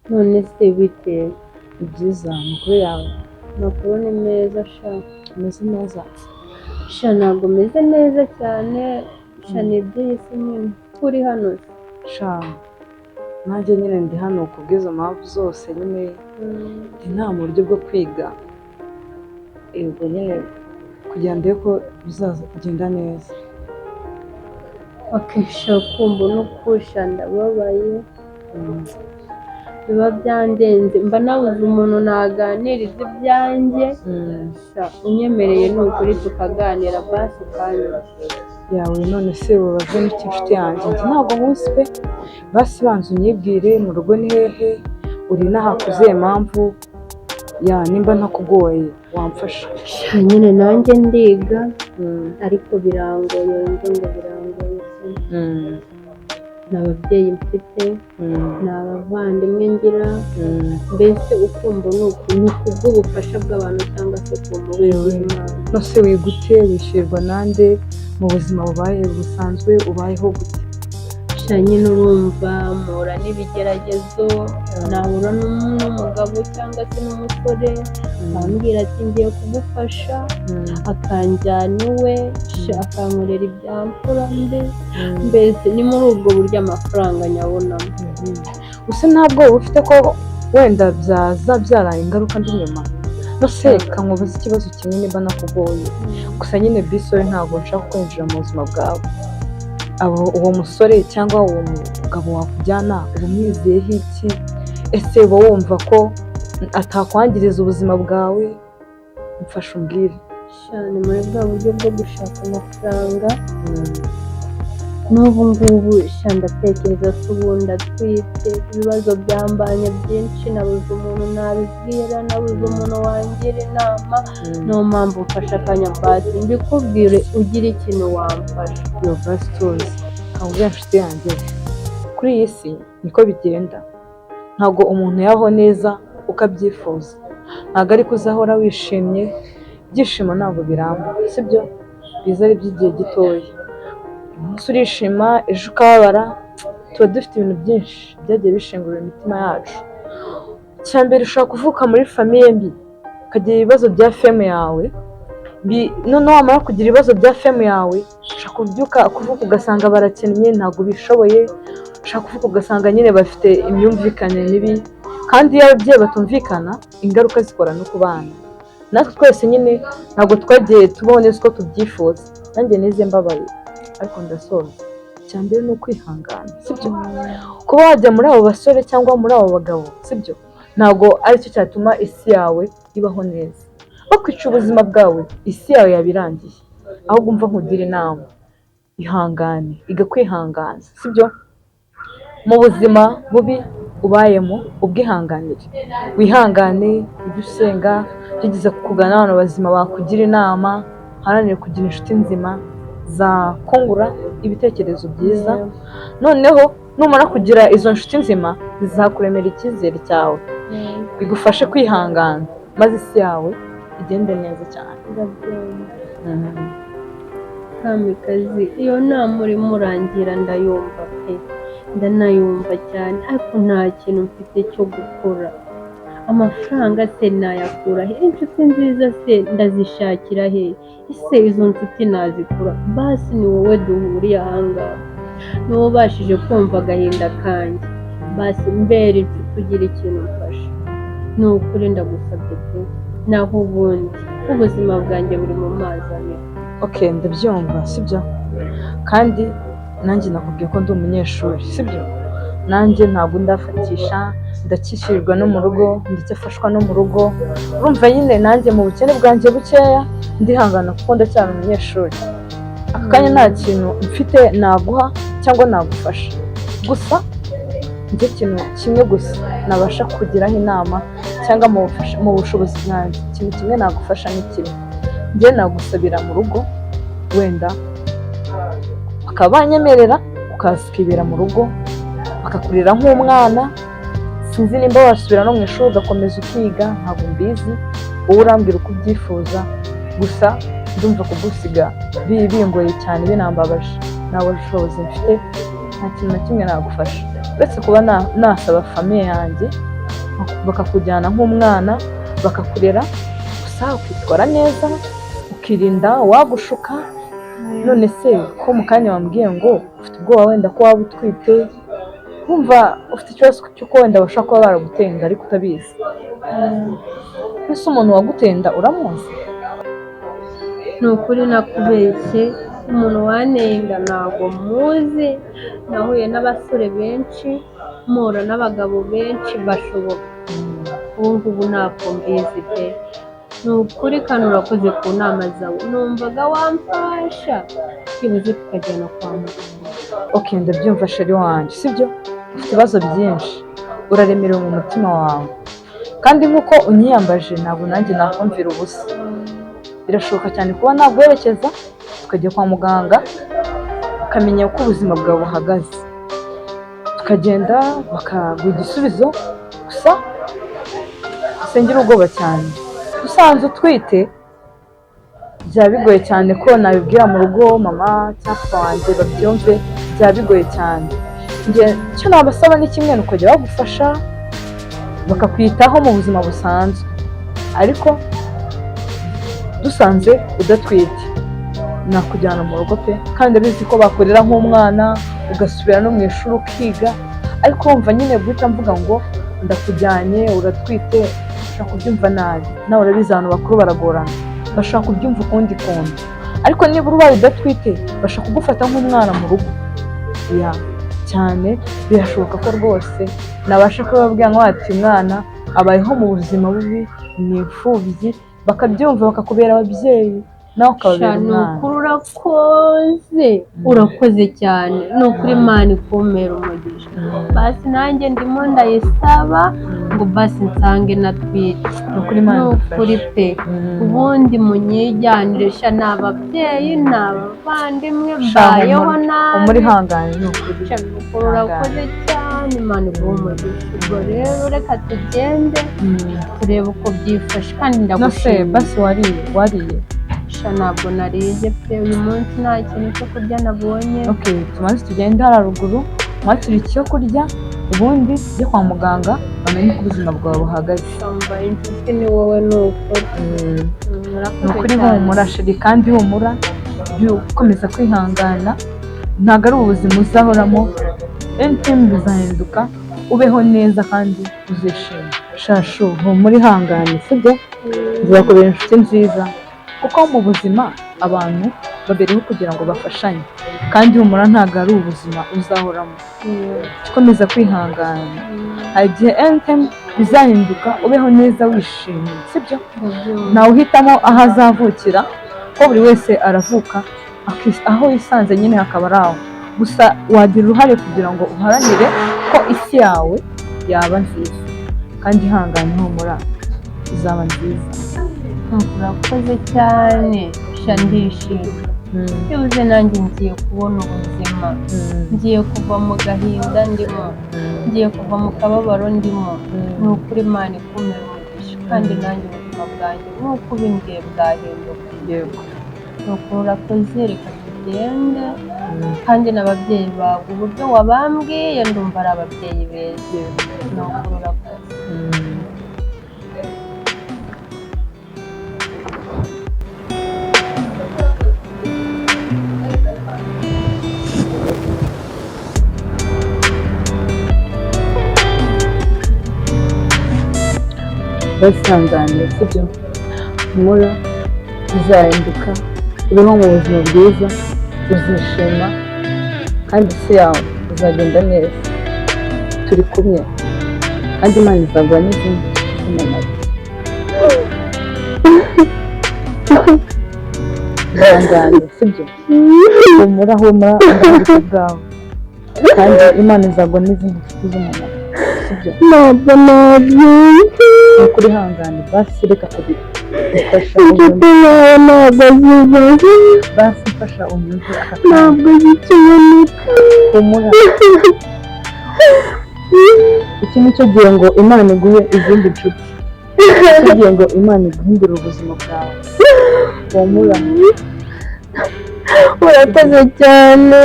none se bite? Ni byiza, amakuru yawe Amakuru ni meza sha. ameze neza. Sha ntabwo meze neza cyane. Sha ni iby'isi nyine. Ko uri hano se? Sha nanjye nyine ndi hano kubw'izo mpamvu zose nyine ndi nta mu buryo bwo kwiga, ubwo nyine kugira ndebe ko bizagenda neza. Okay, sha kumva n'ukusha ndababaye. Biba byandenze mba nabuze umuntu naganiriza ibyanjye. Sha unyemereye ni ukuri tukaganira basi ukanyura. Yawe none se bubaze n'iki nshuti yanjye, njye ntabwo nkuzi pe. Basi banza unyibwire mu rugo ni hehe, uri inaha ku zihe mpamvu, nimba ntakugoye wamfasha. Sha nyine nanjye ndiga ariko birangoye, ngo birangoye. Ni ababyeyi mfite, ni abavandimwe ngira, mbese ukumva ni kubw'ubufasha bw'abantu cyangwa se ku mubiri w'Imana. Nose wigute, wishyurwa nande, mu buzima bubaye busanzwe ubayeho gute? Sha nyine urumva mpura n'ibigeragezo, nahura n'umugabo cyangwa se n'umusore ambwira ati ngiye kugufasha, akanjyana iwe, akankorera ibyamfura mbe, mbese ni muri ubwo buryo amafaranga nyabonamo. Gusa ntabwo ufite ko wenda byazabyara ingaruka mbi nyuma? Nose kankubaza ikibazo kimwe niba nakugoye, gusa nyine bisoye ntabwo nshaka kwinjira mu buzima bwawe. Uwo musore cyangwa uwo mugabo wakujyana uba umwizeyeho iki? Ese uba wumva ko atakwangiriza ubuzima bwawe? Mfasha umbwire. Sha ni muri bwa buryo bwo gushaka amafaranga. N'ubu ngubu sha ndatekereza se ubundi atwite, ibibazo byambanye byinshi, nabuze umuntu nabibwira, nabuze umuntu wangira inama. Niyo mpamvu mfashe akanya basi mbikubwire ugire ikintu wamfasha. Yo basi tuzi nkubwira nshuti yanjye, kuri iyi si niko bigenda. Ntabwo umuntu yabaho neza uko abyifuza, ntabwo ariko uzahora wishimye. Ibyishimo ntabwo biramba, sibyo? Biza ari iby'igihe gitoya. Umunsi urishima ejo ukababara. Tuba dufite ibintu byinshi byagiye bishengurira imitima yacu. Icya mbere ushobora kuvuka muri famiye mbi, ukagira ibibazo bya femu yawe, noneho wamara kugira ibibazo bya femu yawe ushaka kuvuka ugasanga barakennye, ntabwo bishoboye. Ushaka kuvuka ugasanga nyine bafite imyumvikane mibi, kandi iyo ababyeyi batumvikana ingaruka zikora no ku bana. Natwe twese nyine ntabwo twagiye tubaho neza uko tubyifuza. Nanjye nize mbabaye ariko ndasoza. Icya mbere ni ukwihangana, sibyo? Kuba wajya muri abo basore cyangwa muri abo bagabo, sibyo, ntabwo aricyo cyatuma isi yawe ibaho neza. Bakwica ubuzima bwawe, isi yawe yabirangiye. Ahubwo umva nkugira inama, ihangane, iga kwihangana, sibyo? Mu buzima bubi ubayemo ubwihanganire, wihangane, ujye usenga, ugeze kugana abantu bazima bakugira inama, haranire kugira inshuti nzima zakungura ibitekerezo byiza. Noneho numara kugira izo nshuti nzima zizakuremera icyizere cyawe, bigufashe kwihangana, maze isi yawe igende neza cyane. Kamikazi, iyo nama urimo urangira ndayumva pe, ndanayumva cyane, ariko nta kintu mfite cyo gukora. Amafaranga se nayakura he? Inshuti nziza se ndazishakira he? Ese izo nshuti nazikura? Basi ni wowe duhuriye ahangaha, ni wowe ubashije kumva agahinda kanjye. Basi mbere inshuti ugira ikintu mfasha, ni ukuri ndagusabye pe, naho ubundi ubuzima bwanjye buri mu mazi abiri. Okay, ndabyumva, sibyo? Kandi nanjye nakubwiye ko ndi umunyeshuri, sibyo? Nanjye ntabwo ndafatisha, ndakishyurirwa no mu rugo ndetse afashwa no mu rugo. Urumva nyine nanjye mu bukene bwanjye bukeya ndihangana kuko ndacyari umunyeshuri. Aka kanya nta kintu mfite naguha cyangwa nagufasha, gusa njye ikintu kimwe gusa nabasha kugiraho inama cyangwa mu bushobozi bwanjye, ikintu kimwe nagufasha ni kimwe. Njye nagusabira mu rugo, wenda bakaba banyemerera ukaza ukibera mu rugo bakakurera nk'umwana. Sinzi nimba wasubira no mu ishuri ugakomeza ukiga, ntabwo mbizi, wowe urambwira uko ubyifuza. Gusa ndumva kugusiga bingoye cyane, binambabaje. Nta bushobozi mfite, nta kintu na kimwe nagufasha uretse kuba nasaba famiye yanjye bakakujyana nk'umwana bakakurera gusa ukitwara neza ukirinda uwagushuka. None se ko mu kanya wambwiye ngo ufite ubwoba wenda ko waba utwite, wumva ufite ikibazo cy'uko wenda bashobora kuba baragutenda ariko utabizi. Ese umuntu wagutenda uramuzi? Ni ukuri nakubeshye, umuntu wanenga ntabwo muzi. Nahuye n'abasore benshi, mpura n'abagabo benshi bashoboka, ubu ngubu ntabwo mbizi pe. Ni ukuri kandi urakoze ku nama zawe, numvaga wamfasha byibuze tukajyana kwa muganga. Okay, ndabyumva sheri wanjye, sibyo? Ufite ibibazo byinshi, uraremerewe mu mutima wawe, kandi nk'uko unyiyambaje ntabwo nanjye nakumvira ubusa. Birashoboka cyane kuba naguherekeza tukajya kwa muganga ukamenya uko ubuzima bwawe buhagaze, tukagenda bakaguha igisubizo. Gusa usengera ubwoba cyane, usanze utwite byaba bigoye cyane ko nabibwira mu rugo mama cyangwa papa wanjye babyumve, byaba bigoye cyane. Icyo nabasaba ni kimwe, ni ukujya bagufasha bakakwitaho mu buzima busanzwe, ariko dusanze udatwite nakujyana mu rugo pe, kandi abizi ko bakurera nk'umwana ugasubira no mu ishuri ukiga. Ariko wumva nyine guhita mvuga ngo ndakujyanye uratwite, ushaka kubyumva nabi. Nawe urabizi abantu bakuru baragorana, bashaka kubyumva ukundi kuntu. Ariko niba ubaye udatwite bashaka kugufata nk'umwana mu rugo cyane. Birashoboka ko rwose nabasha kubabwira ngo ati umwana abayeho mu buzima bubi, ni imfubyi, bakabyumva bakakubera ababyeyi nawe ukababera umwana. Urakoze cyane, ni ukuri Imana ikumera umugisha. Basi nanjye ndimo ndayisaba ngo basi nsange natwite, Ni ukuri Imana ukuri pe. Ubundi munyijyanire sha, ni ababyeyi ni abavandimwe mbayeho nabi. Muri hangane ni ukuri. Urakoze cyane, Imana iguhe umugisha. Ubwo rero reka tugende turebe uko byifashe, kandi ndagushimiye. Basi wariye? Sha ntabwo nariye pe, uyu munsi nta kintu cyo kurya nabonye. Okay, tumaze tugenda haruguru mwaturi icyo kurya, ubundi tujye kwa muganga bamenye uko ubuzima bwawe buhagaze. Mbaye inshuti ni wowe, ni ukuri. Ni ukuri humura sheri, kandi humura ukomeza kwihangana, ntabwo ari ubuzima uzahoramo. Anytime bizahinduka, ubeho neza kandi uzishima. Shashu humura ihangane, sibyo? Nzakubera inshuti nziza, kuko mu buzima abantu babereho kugira ngo bafashanye, kandi humura ntabwo ari ubuzima uzahoramo. Ukomeza kwihangana, hari igihe anytime bizahinduka, ubeho neza wishimye, sibyo? Nawe uhitamo aho azavukira, ko buri wese aravuka aho yisanze nyine hakaba ari aho. Gusa wagira uruhare kugira ngo uharanire ko isi yawe yaba nziza, kandi ihangane humura izaba nziza. Urakoze cyane sha, ndishimye. Byibuze nanjye ngiye kubona ubuzima, ngiye kuva mu gahinda ndimo, ngiye kuva mu kababaro ndimo. Ni ukuri Imana ikumira umugisha, kandi nanjye ubuzima bwanjye nk'uko ubimbwiye bwahinduka. Yego, ni ukuri urakoze, reka tugende. Kandi n'ababyeyi bawe uburyo wabambwiye ndumva ari ababyeyi beza. Ni ukuri urakoze. basangane, sibyo? Humura bizahinduka, ubeho mu buzima bwiza, uzishima, kandi isi yawe izagenda neza. Turi kumwe, kandi Imana izaguha n'izindi z'umumaro. Ihangane, sibyo? Humura ubuzima bwawe, kandi Imana izaguha n'izindi nshuti z'umumaro, sibyo? Ntabwo nabyumva. Ni ukuri ihangane, basi reka tugufasha Inshuti yawe ntabwo zibaho, basi mfasha unyumve aka kanya. ntabwo zikiboneka. Humura, iki ni cyo gihe ngo Imana iguhe izindi nshuti, icyo gihe ngo Imana iguhindure ubuzima bwawe. Humura, Urakoze cyane.